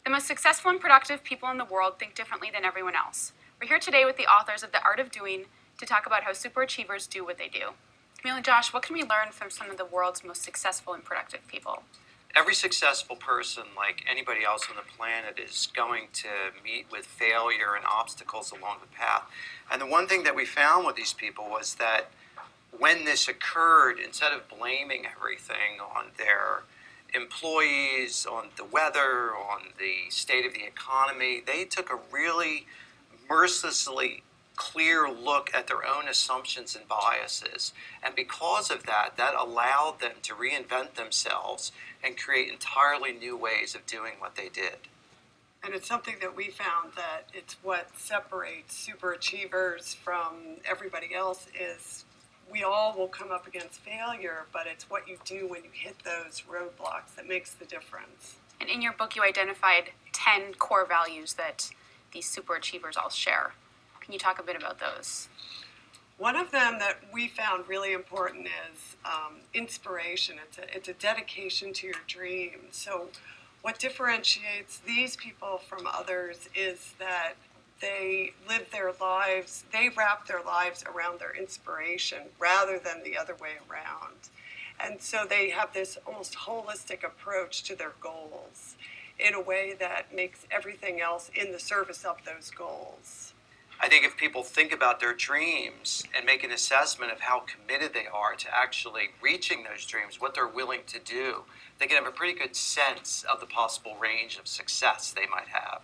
The most successful and productive people in the world think differently than everyone else. We're here today with the authors of The Art of Doing to talk about how superachievers do what they do. Camille and Josh, what can we learn from some of the world's most successful and productive people? Every successful person, like anybody else on the planet, is going to meet with failure and obstacles along the path. And the one thing that we found with these people was that when this occurred, instead of blaming everything on their employees, on the weather, on the state of the economy, they took a really mercilessly clear look at their own assumptions and biases. And because of that, that allowed them to reinvent themselves and create entirely new ways of doing what they did. And it's something that we found that it's what separates superachievers from everybody else is we all will come up against failure, but it's what you do when you hit those roadblocks that makes the difference. And in your book, you identified 10 core values that these superachievers all share. Can you talk a bit about those? One of them that we found really important is inspiration. It's a dedication to your dreams. So what differentiates these people from others is that they live their lives, they wrap their lives around their inspiration rather than the other way around. And so they have this almost holistic approach to their goals in a way that makes everything else in the service of those goals. I think if people think about their dreams and make an assessment of how committed they are to actually reaching those dreams, what they're willing to do, they can have a pretty good sense of the possible range of success they might have.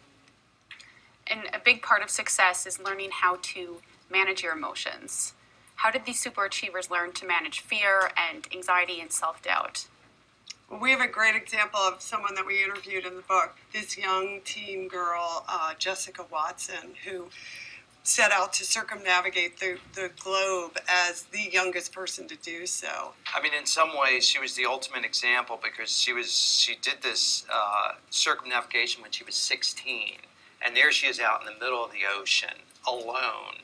And a big part of success is learning how to manage your emotions. How did these superachievers learn to manage fear and anxiety and self-doubt? Well, we have a great example of someone that we interviewed in the book, this young teen girl, Jessica Watson, who set out to circumnavigate the globe as the youngest person to do so. I mean, in some ways, she was the ultimate example because she did this circumnavigation when she was 16. And there she is out in the middle of the ocean, alone.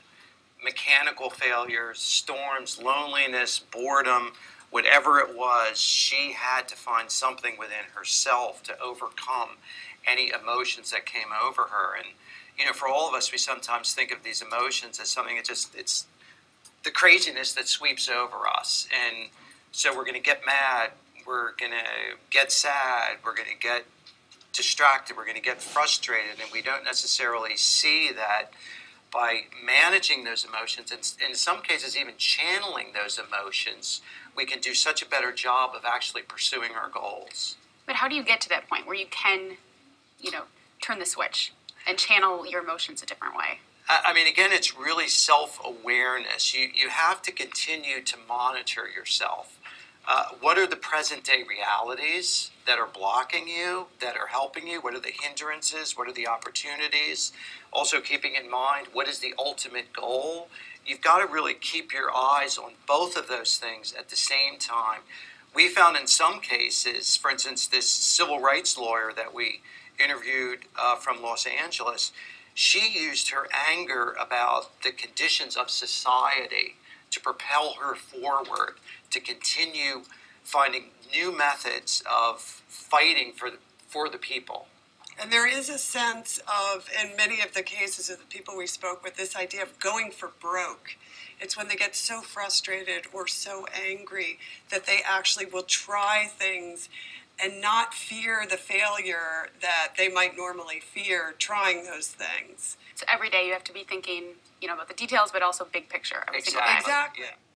Mechanical failures, storms, loneliness, boredom, whatever it was, she had to find something within herself to overcome any emotions that came over her. And, you know, for all of us, we sometimes think of these emotions as something that it's the craziness that sweeps over us. And so we're going to get mad, we're going to get sad, we're going to get distracted, we're going to get frustrated, and we don't necessarily see that by managing those emotions, and in some cases even channeling those emotions, we can do such a better job of actually pursuing our goals. But how do you get to that point where you can, turn the switch and channel your emotions a different way? I mean, again, it's really self-awareness. You have to continue to monitor yourself. What are the present-day realities that are blocking you, that are helping you? What are the hindrances? What are the opportunities? Also keeping in mind, what is the ultimate goal? You've got to really keep your eyes on both of those things at the same time. We found in some cases, for instance, this civil rights lawyer that we interviewed from Los Angeles, she used her anger about the conditions of society to propel her forward, to continue finding new methods of fighting for the people. And there is a sense of, in many of the cases of the people we spoke with, this idea of going for broke. It's when they get so frustrated or so angry that they actually will try things and not fear the failure that they might normally fear trying those things. So every day you have to be thinking, about the details, but also big picture every single day. Exactly. Yeah.